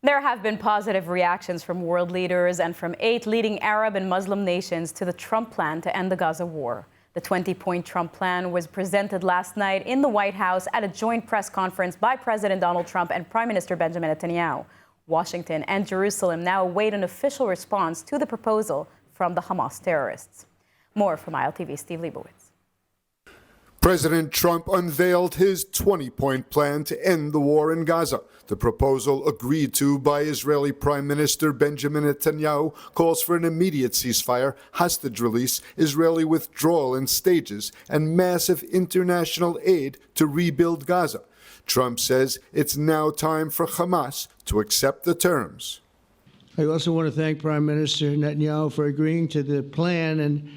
There have been positive reactions from world leaders and from 8 leading Arab and Muslim nations to the Trump plan to end the Gaza war. The 20-point Trump plan was presented last night in the White House at a joint press conference by President Donald Trump and Prime Minister Benjamin Netanyahu. Washington and Jerusalem now await an official response to the proposal from the Hamas terrorists. More from ILTV's Steve Leibowitz. President Trump unveiled his 20-point plan to end the war in Gaza. The proposal, agreed to by Israeli Prime Minister Benjamin Netanyahu, calls for an immediate ceasefire, hostage release, Israeli withdrawal in stages, and massive international aid to rebuild Gaza. Trump says it's now time for Hamas to accept the terms. I also want to thank Prime Minister Netanyahu for agreeing to the plan and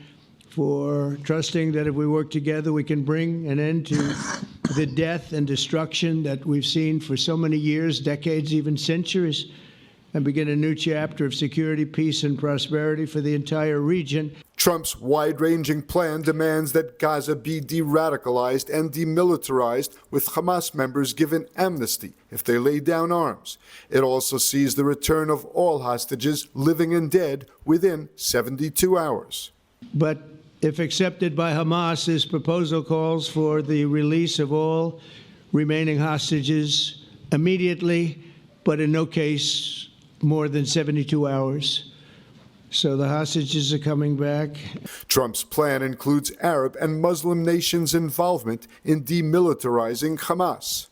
for trusting that if we work together, we can bring an end to the death and destruction that we've seen for so many years, decades, even centuries, and begin a new chapter of security, peace, and prosperity for the entire region. Trump's wide-ranging plan demands that Gaza be de-radicalized and demilitarized, with Hamas members given amnesty if they lay down arms. It also sees the return of all hostages, living and dead, within 72 hours. But if accepted by Hamas, this proposal calls for the release of all remaining hostages immediately, but in no case more than 72 hours. So the hostages are coming back. Trump's plan includes Arab and Muslim nations' involvement in demilitarizing Hamas.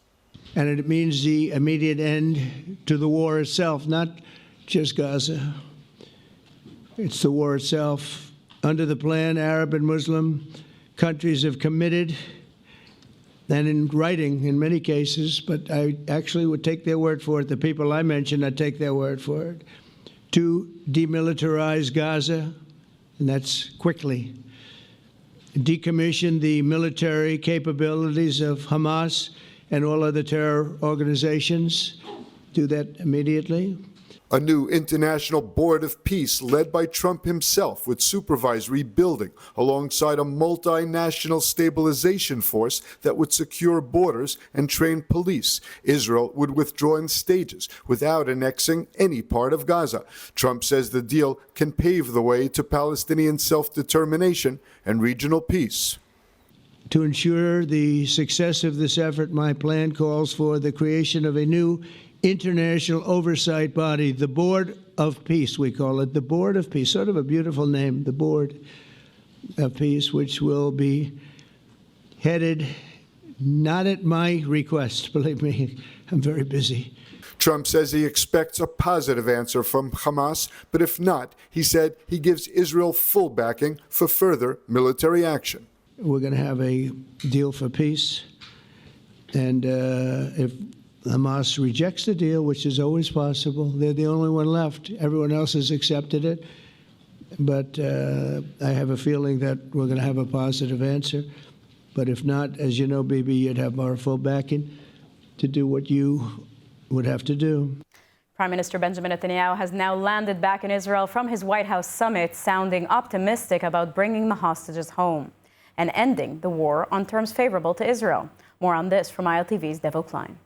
And it means the immediate end to the war itself, not just Gaza. It's the war itself. Under the plan, Arab and Muslim countries have committed, and in writing in many cases, but I actually would take their word for it, the people I mentioned, I'd take their word for it, to demilitarize Gaza, and that's quickly. Decommission the military capabilities of Hamas and all other terror organizations. Do that immediately. A new international board of peace led by Trump himself would supervise rebuilding alongside a multinational stabilization force that would secure borders and train police. Israel would withdraw in stages without annexing any part of Gaza. Trump says the deal can pave the way to Palestinian self-determination and regional peace. To ensure the success of this effort, my plan calls for the creation of a new international oversight body, the Board of Peace, we call it, the Board of Peace, sort of a beautiful name, the Board of Peace, which will be headed, not at my request, believe me, I'm very busy. Trump says he expects a positive answer from Hamas, but if not, he said he gives Israel full backing for further military action. We're going to have a deal for peace, and if Hamas rejects the deal, which is always possible, they're the only one left. Everyone else has accepted it. But I have a feeling that we're going to have a positive answer. But if not, as you know, Bibi, you'd have our full backing to do what you would have to do. Prime Minister Benjamin Netanyahu has now landed back in Israel from his White House summit, sounding optimistic about bringing the hostages home and ending the war on terms favorable to Israel. More on this from ILTV's Devo Klein.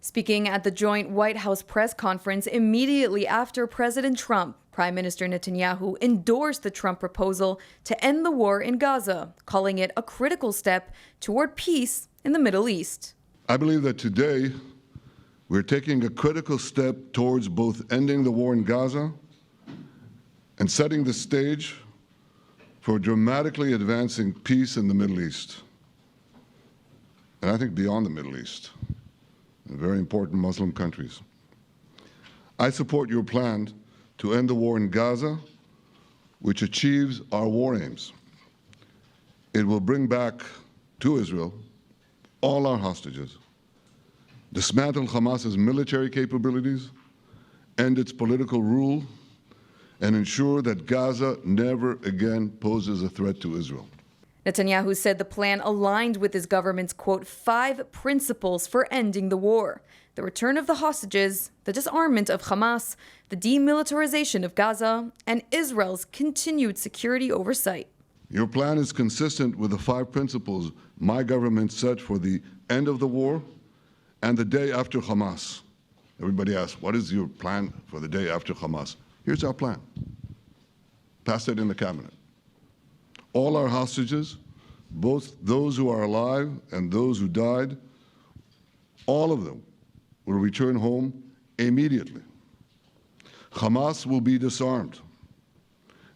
Speaking at the joint White House press conference immediately after President Trump, Prime Minister Netanyahu endorsed the Trump proposal to end the war in Gaza, calling it a critical step toward peace in the Middle East. I believe that today we're taking a critical step towards both ending the war in Gaza and setting the stage for dramatically advancing peace in the Middle East, and I think beyond the Middle East, in very important Muslim countries. I support your plan to end the war in Gaza, which achieves our war aims. It will bring back to Israel all our hostages, dismantle Hamas's military capabilities, end its political rule, and ensure that Gaza never again poses a threat to Israel. Netanyahu said the plan aligned with his government's, quote, 5 principles for ending the war: the return of the hostages, the disarmament of Hamas, the demilitarization of Gaza, and Israel's continued security oversight. Your plan is consistent with the 5 principles my government set for the end of the war and the day after Hamas, Everybody asks, what is your plan for the day after Hamas? Here's our plan. Passed it in the cabinet. All our hostages, both those who are alive and those who died, all of them will return home immediately. Hamas will be disarmed.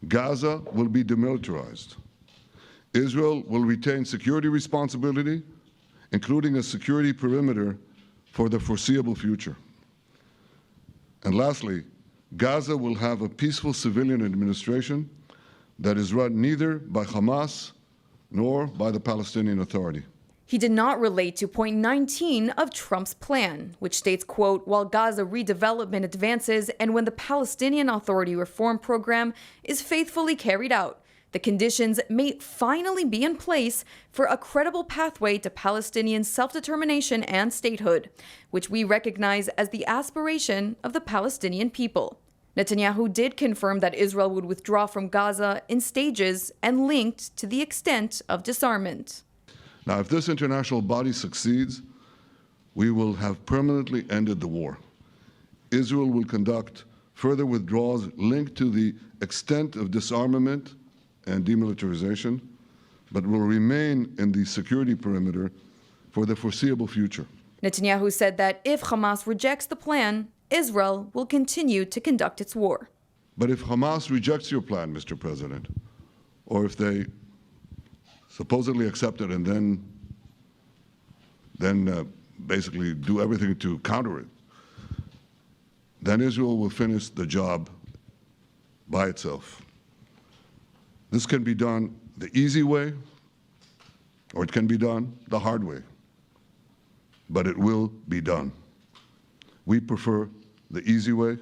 Gaza will be demilitarized. Israel will retain security responsibility, including a security perimeter for the foreseeable future. And lastly, Gaza will have a peaceful civilian administration that is run neither by Hamas nor by the Palestinian Authority. He did not relate to point 19 of Trump's plan, which states, quote, while Gaza redevelopment advances and when the Palestinian Authority reform program is faithfully carried out, the conditions may finally be in place for a credible pathway to Palestinian self-determination and statehood, which we recognize as the aspiration of the Palestinian people. Netanyahu did confirm that Israel would withdraw from Gaza in stages and linked to the extent of disarmament. Now, if this international body succeeds, we will have permanently ended the war. Israel will conduct further withdrawals linked to the extent of disarmament and demilitarization, but will remain in the security perimeter for the foreseeable future. Netanyahu said that if Hamas rejects the plan, Israel will continue to conduct its war. But if Hamas rejects your plan, Mr. President, or if they supposedly accept it and then basically do everything to counter it, then Israel will finish the job by itself. This can be done the easy way, or it can be done the hard way, but it will be done. We prefer the easy way,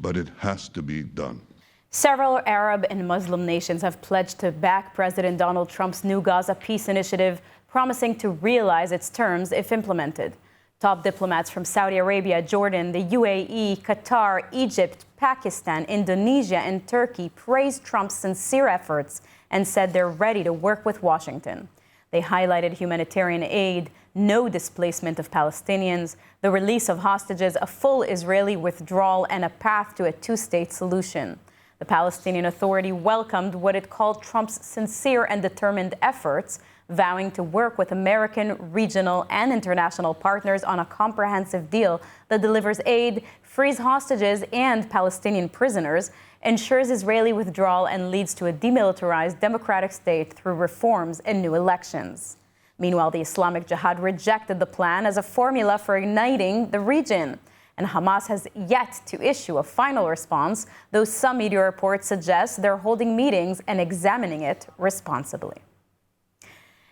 but it has to be done. Several Arab and Muslim nations have pledged to back President Donald Trump's new Gaza peace initiative, promising to realize its terms if implemented. Top diplomats from Saudi Arabia, Jordan, the UAE, Qatar, Egypt, Pakistan, Indonesia, and Turkey praised Trump's sincere efforts and said they're ready to work with Washington. They highlighted humanitarian aid, no displacement of Palestinians, the release of hostages, a full Israeli withdrawal, and a path to a two-state solution. The Palestinian Authority welcomed what it called Trump's sincere and determined efforts, vowing to work with American, regional, and international partners on a comprehensive deal that delivers aid, frees hostages and Palestinian prisoners, ensures Israeli withdrawal, and leads to a demilitarized democratic state through reforms and new elections. Meanwhile, the Islamic Jihad rejected the plan as a formula for igniting the region. And Hamas has yet to issue a final response, though some media reports suggest they're holding meetings and examining it responsibly.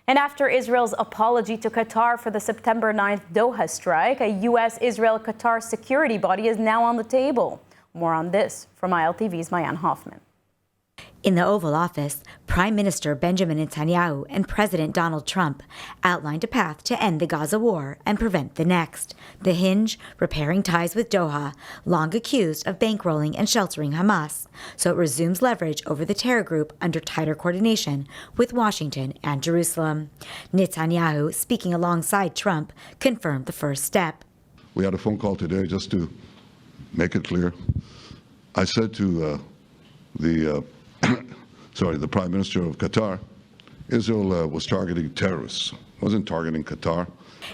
And after Israel's apology to Qatar for the September 9th Doha strike, a U.S.-Israel-Qatar security body is now on the table. More on this from ILTV's Mayan Hoffman. In the Oval Office, Prime Minister Benjamin Netanyahu and President Donald Trump outlined a path to end the Gaza war and prevent the next. The hinge, repairing ties with Doha, long accused of bankrolling and sheltering Hamas, so it resumes leverage over the terror group under tighter coordination with Washington and Jerusalem. Netanyahu, speaking alongside Trump, confirmed the first step. We had a phone call today just to make it clear. I said to the Prime Minister of Qatar, Israel was targeting terrorists. It wasn't targeting Qatar.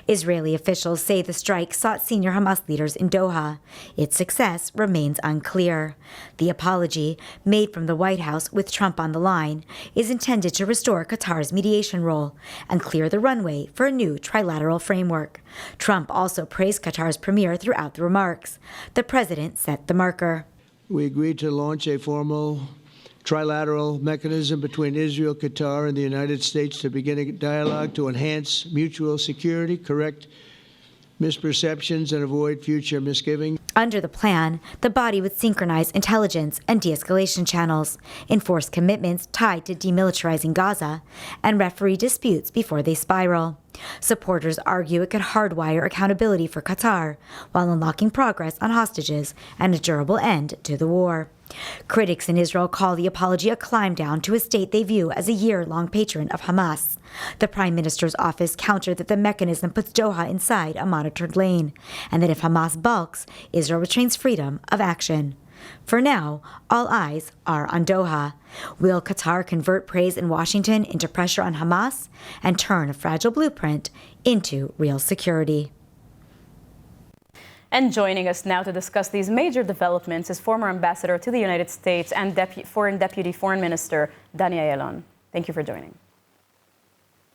Israeli officials say the strike sought senior Hamas leaders in Doha. Its success remains unclear. The apology, made from the White House with Trump on the line, is intended to restore Qatar's mediation role and clear the runway for a new trilateral framework. Trump also praised Qatar's premier throughout the remarks. The president set the marker. We agreed to launch a formal trilateral mechanism between Israel, Qatar, and the United States to begin a dialogue to enhance mutual security, correct misperceptions, and avoid future misgivings. Under the plan, the body would synchronize intelligence and de-escalation channels, enforce commitments tied to demilitarizing Gaza, and referee disputes before they spiral. Supporters argue it could hardwire accountability for Qatar while unlocking progress on hostages and a durable end to the war. Critics in Israel call the apology a climb down to a state they view as a year-long patron of Hamas. The Prime Minister's office countered that the mechanism puts Doha inside a monitored lane, and that if Hamas balks, Israel retains freedom of action. For now, all eyes are on Doha. Will Qatar convert praise in Washington into pressure on Hamas and turn a fragile blueprint into real security? And joining us now to discuss these major developments is former ambassador to the United States and Deputy Foreign Minister Dani Ayalon. Thank you for joining.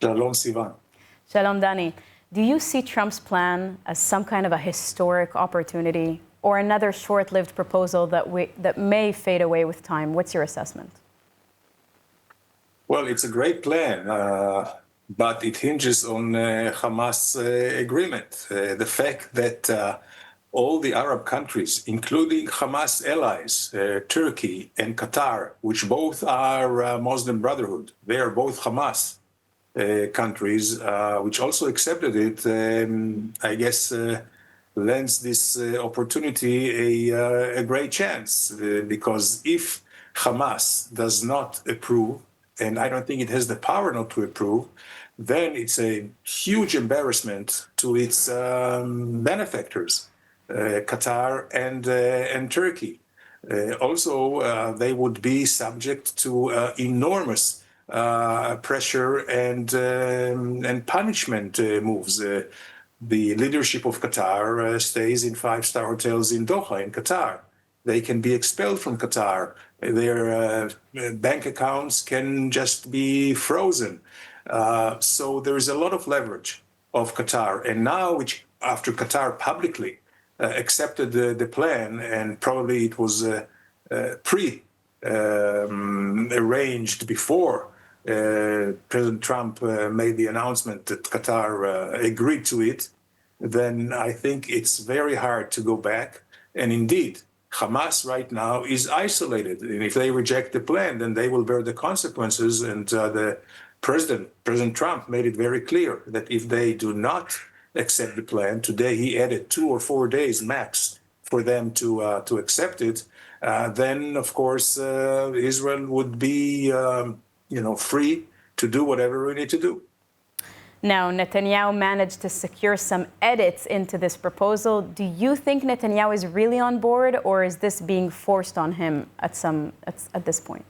Shalom, Sivan. Shalom, Dani. Do you see Trump's plan as some kind of a historic opportunity or another short-lived proposal that may fade away with time? What's your assessment? Well, it's a great plan, but it hinges on Hamas agreement. The fact that all the Arab countries, including Hamas allies, Turkey and Qatar, which both are Muslim Brotherhood, they are both Hamas countries, which also accepted it, I guess lends this opportunity a great chance, because if Hamas does not approve, and I don't think it has the power not to approve, then it's a huge embarrassment to its benefactors, Qatar and Turkey. Also, they would be subject to enormous pressure and punishment moves. The leadership of Qatar stays in five-star hotels in Doha, in Qatar. They can be expelled from Qatar. Their bank accounts can just be frozen. So there is a lot of leverage of Qatar. And now, which after Qatar publicly accepted the plan, and probably it was arranged before President Trump made the announcement that Qatar agreed to it, then I think it's very hard to go back. And indeed, Hamas right now is isolated. And if they reject the plan, then they will bear the consequences. And the President Trump made it very clear that if they do not accept the plan, today he added 2 or 4 days max for them to accept it, then of course Israel would be free to do whatever we need to do. Now, Netanyahu managed to secure some edits into this proposal. Do you think Netanyahu is really on board, or is this being forced on him at this point?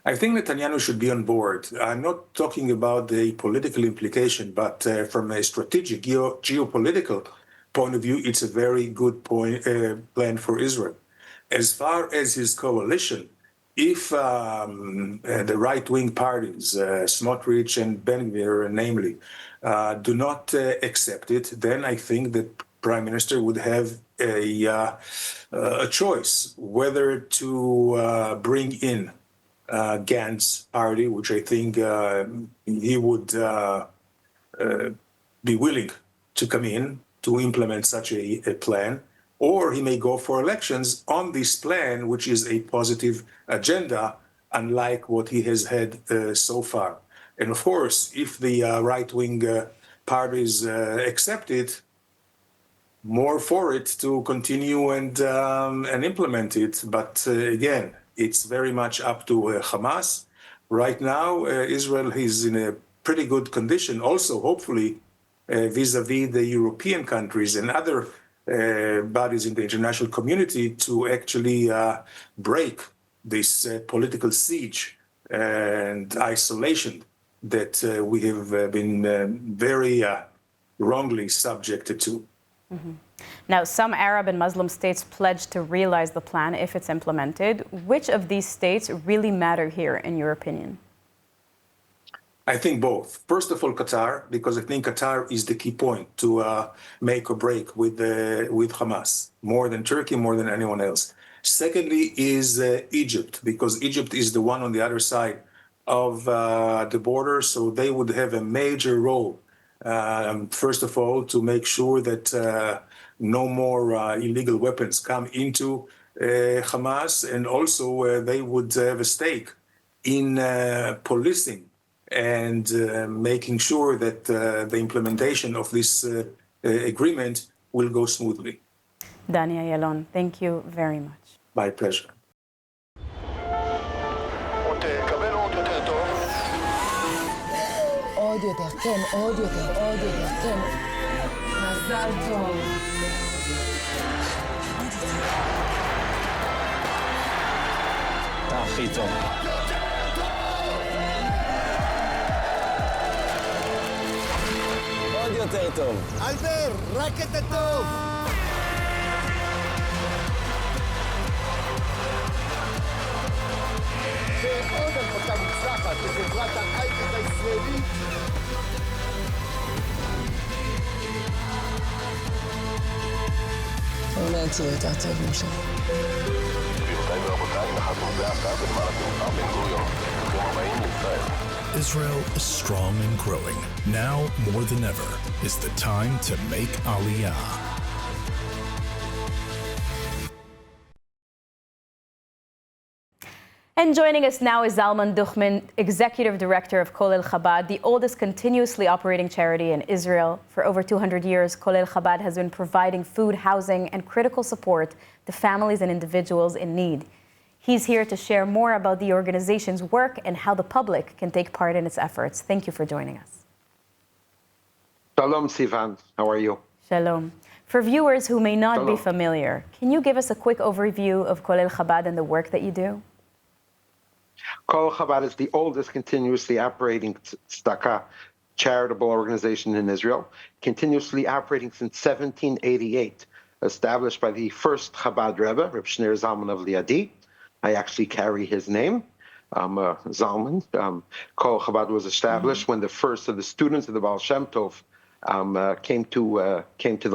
I think Netanyahu should be on board. I'm not talking about the political implication, but from a strategic geopolitical point of view, it's a very good plan for Israel. As far as his coalition, if the right-wing parties, Smotrich and Ben-Gvir, namely, do not accept it, then I think the Prime Minister would have a choice whether to bring in Gantz's party, which I think he would be willing to come in to implement such a plan, or he may go for elections on this plan, which is a positive agenda, unlike what he has had so far. And of course, if the right-wing parties accept it, more for it to continue and implement it. But again, it's very much up to Hamas. Right now, Israel is in a pretty good condition, also hopefully vis-a-vis the European countries and other bodies in the international community to actually break this political siege and isolation that we have been very wrongly subjected to. Mm-hmm. Now, some Arab and Muslim states pledged to realize the plan if it's implemented. Which of these states really matter here, in your opinion? I think both. First of all, Qatar, because I think Qatar is the key point to make or break with Hamas, more than Turkey, more than anyone else. Secondly is Egypt, because Egypt is the one on the other side of the border, so they would have a major role. First of all, to make sure that no more illegal weapons come into Hamas, and also they would have a stake in policing and making sure that the implementation of this agreement will go smoothly. Dani Ayalon, thank you very much. My pleasure. עוד יותר, כן, עוד יותר, עוד יותר, כן. מזל טוב. אתה הכי טוב. עוד יותר טוב. אלבר, רק את הטוב. ועוד הנפקה מוצלחת לחברת ההייטק הישראלית. לא יצאו יותר טוב, משה. גבירותיי ורבותיי, נחתנו זה עתה בנמל התעופה בן גוריון. ברוכים הבאים לישראל. Israel is strong and growing. Now, more than ever, is the time to make Aliyah. And joining us now is Zalman Duchman, Executive Director of Colel Chabad, the oldest continuously operating charity in Israel. For over 200 years, Colel Chabad has been providing food, housing, and critical support to families and individuals in need. He's here to share more about the organization's work and how the public can take part in its efforts. Thank you for joining us. Shalom, Sivan. How are you? Shalom. For viewers who may not be familiar, can you give us a quick overview of Colel Chabad and the work that you do? Colel Chabad is the oldest continuously operating tzedakah charitable organization in Israel, continuously operating since 1788, established by the first Chabad Rebbe, Reb Shneur Zalman of Liadi. I actually carry his name, Zalman. Colel Chabad was established when the first of the students of the Baal Shem Tov came to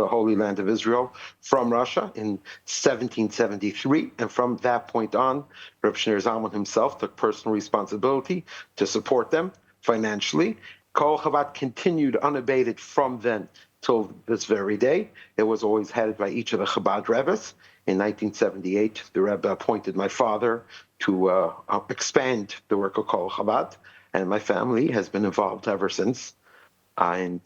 the Holy Land of Israel from Russia in 1773, and from that point on, Reb Shneur Zalman himself took personal responsibility to support them financially. Colel Chabad continued unabated from then till this very day. It was always headed by each of the Chabad Rebbes. In 1978, the Rebbe appointed my father to expand the work of Colel Chabad, and my family has been involved ever since. And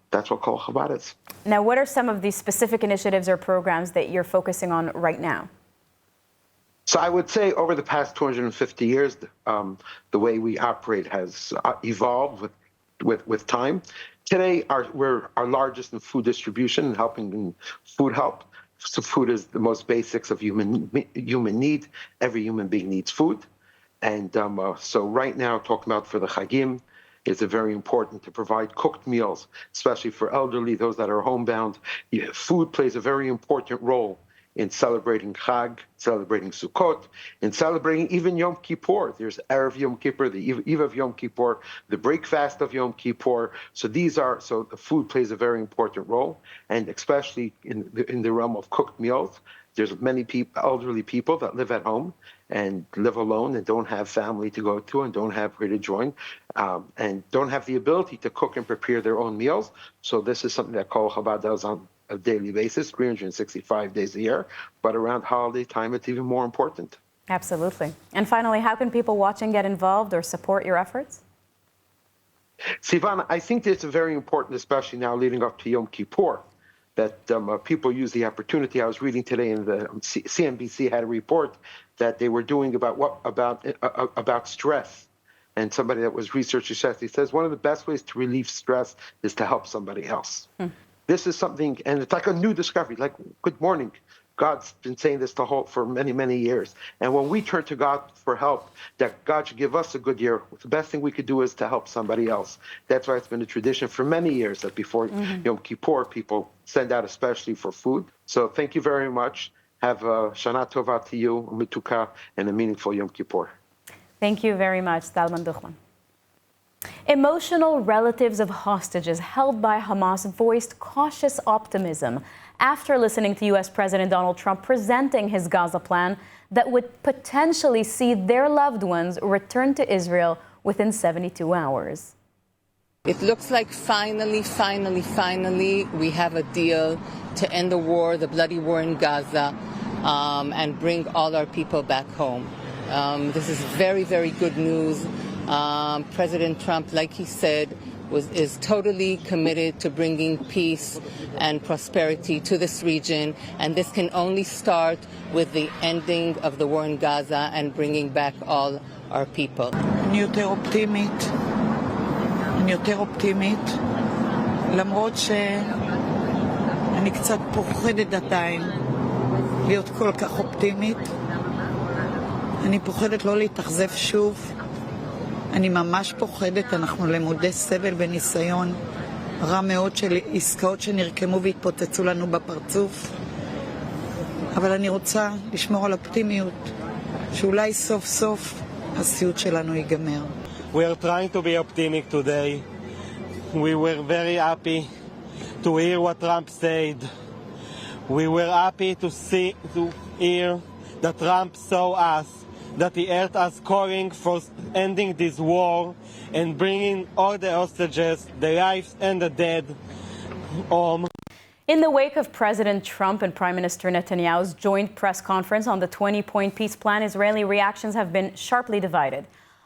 that's what Colel Chabad is. Now, what are some of the specific initiatives or programs that you're focusing on right now? So I would say over the past 250 years, the way we operate has evolved with time. Today, we're our largest in food distribution and helping in food help. So food is the most basics of human need. Every human being needs food. And so right now, talking about for the Chagim, it's very important to provide cooked meals, especially for elderly, those that are homebound. Food plays a very important role in celebrating Chag, celebrating Sukkot, in celebrating even Yom Kippur. There's Erev Yom Kippur, the Eve of Yom Kippur, the breakfast of Yom Kippur. So the food plays a very important role, and especially in the realm of cooked meals. There's many elderly people that live at home and live alone and don't have family to go to and don't have where to join and don't have the ability to cook and prepare their own meals. So this is something that Colel Chabad does on a daily basis, 365 days a year. But around holiday time, it's even more important. Absolutely. And finally, how can people watching get involved or support your efforts? Sivan, I think it's very important, especially now leading up to Yom Kippur, that people use the opportunity. I was reading today in the CNBC had a report that they were doing about stress, and somebody that was researching stress, he says one of the best ways to relieve stress is to help somebody else. This is something, and it's like a new discovery. Like, good morning. God's been saying this for many, many years. And when we turn to God for help, that God should give us a good year, the best thing we could do is to help somebody else. That's why it's been a tradition for many years that before Yom Kippur, people send out especially for food. So thank you very much. Have a Shana Tova to you, Mituka, and a meaningful Yom Kippur. Thank you very much, Zalman Duchman. Emotional relatives of hostages held by Hamas voiced cautious optimism after listening to U.S. President Donald Trump presenting his Gaza plan that would potentially see their loved ones return to Israel within 72 hours. It looks like finally, we have a deal to end the war, the bloody war in Gaza, and bring all our people back home. This is very, very good news. President Trump, like he said, is totally committed to bringing peace and prosperity to this region, and this can only start with the ending of the war in Gaza and bringing back all our people. אני יותר אופטימית, למרות שאני קצת פוחדת עדיין להיות כל כך אופטימית. אני פוחדת לא להתאכזב שוב. אני ממש פוחדת, אנחנו למודי סבל וניסיון רע מאוד של עסקאות שנרקמו והתפוצצו לנו בפרצוף. אבל אני רוצה לשמור על אופטימיות, שאולי סוף סוף הסיוט שלנו ייגמר. We are trying to be optimistic today. We were very happy to hear what Trump said. We were happy to hear that Trump saw us, that he heard us calling for ending this war and bringing all the hostages, the lives and the dead, home. In the wake of President Trump and Prime Minister Netanyahu's joint press conference on the 20-point peace plan, Israeli reactions have been sharply divided.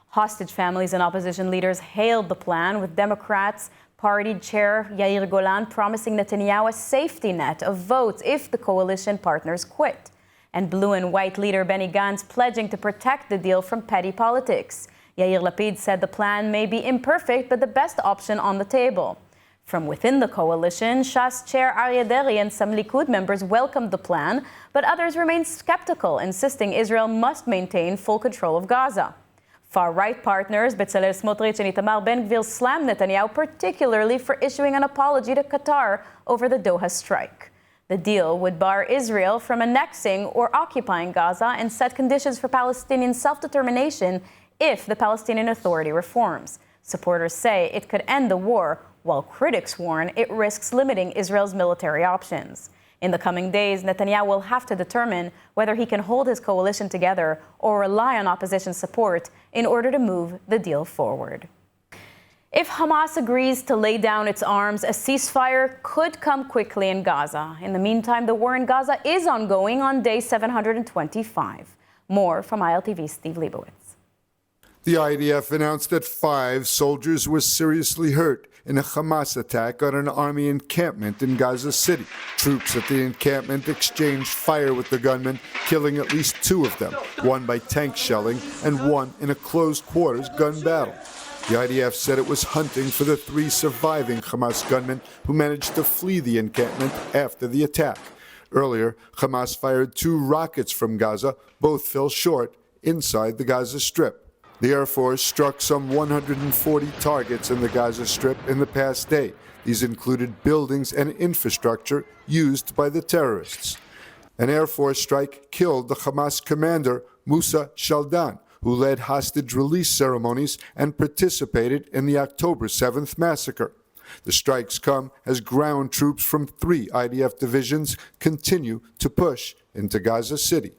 Hostage families and opposition leaders hailed the plan, with Democrats Party Chair Yair Golan promising Netanyahu a safety net of votes if the coalition partners quit, and Blue and White leader Benny Gantz pledging to protect the deal from petty politics. Yair Lapid said the plan may be imperfect, but the best option on the table. From within the coalition, Shas Chair Aryeh Deri and some Likud members welcomed the plan, but others remained skeptical, insisting Israel must maintain full control of Gaza. Far-right partners Bezalel Smotrich and Itamar Ben-Gvir slammed Netanyahu, particularly for issuing an apology to Qatar over the Doha strike. The deal would bar Israel from annexing or occupying Gaza and set conditions for Palestinian self-determination if the Palestinian Authority reforms. Supporters say it could end the war, while critics warn it risks limiting Israel's military options. In the coming days, Netanyahu will have to determine whether he can hold his coalition together or rely on opposition support in order to move the deal forward. If Hamas agrees to lay down its arms, a ceasefire could come quickly in Gaza. In the meantime, the war in Gaza is ongoing on day 725. More from ILTV's Steve Leibowitz. The IDF announced that 5 soldiers were seriously hurt in a Hamas attack on an army encampment in Gaza City. Troops at the encampment exchanged fire with the gunmen, killing at least 2 of them, one by tank shelling and one in a closed-quarters gun battle. The IDF said it was hunting for the 3 surviving Hamas gunmen who managed to flee the encampment after the attack. Earlier, Hamas fired 2 rockets from Gaza. Both fell short inside the Gaza Strip. The Air Force struck some 140 targets in the Gaza Strip in the past day. These included buildings and infrastructure used by the terrorists. An Air Force strike killed the Hamas commander, Musa Shaldan, who led hostage release ceremonies and participated in the October 7th massacre. The strikes come as ground troops from 3 IDF divisions continue to push into Gaza City.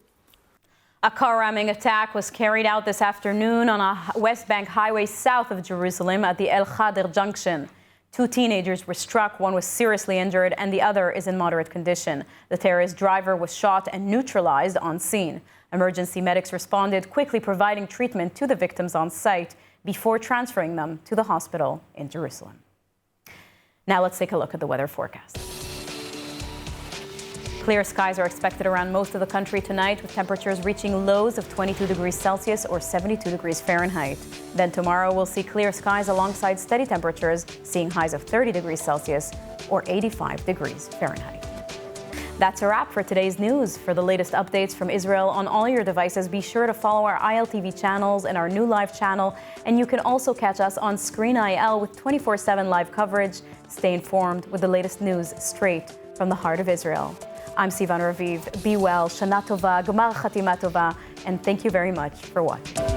A car-ramming attack was carried out this afternoon on a West Bank highway south of Jerusalem at the El Khader junction. 2 teenagers were struck, one was seriously injured, and the other is in moderate condition. The terrorist driver was shot and neutralized on scene. Emergency medics responded, quickly providing treatment to the victims on site before transferring them to the hospital in Jerusalem. Now let's take a look at the weather forecast. Clear skies are expected around most of the country tonight, with temperatures reaching lows of 22 degrees Celsius or 72 degrees Fahrenheit. Then tomorrow we'll see clear skies alongside steady temperatures, seeing highs of 30 degrees Celsius or 85 degrees Fahrenheit. That's a wrap for today's news. For the latest updates from Israel on all your devices, be sure to follow our ILTV channels and our new live channel. And you can also catch us on Screen IL with 24/7 live coverage. Stay informed with the latest news straight from the heart of Israel. I'm Sivan Raviv. Be well, Shana Tova, Gemar Chatima Tova, and thank you very much for watching.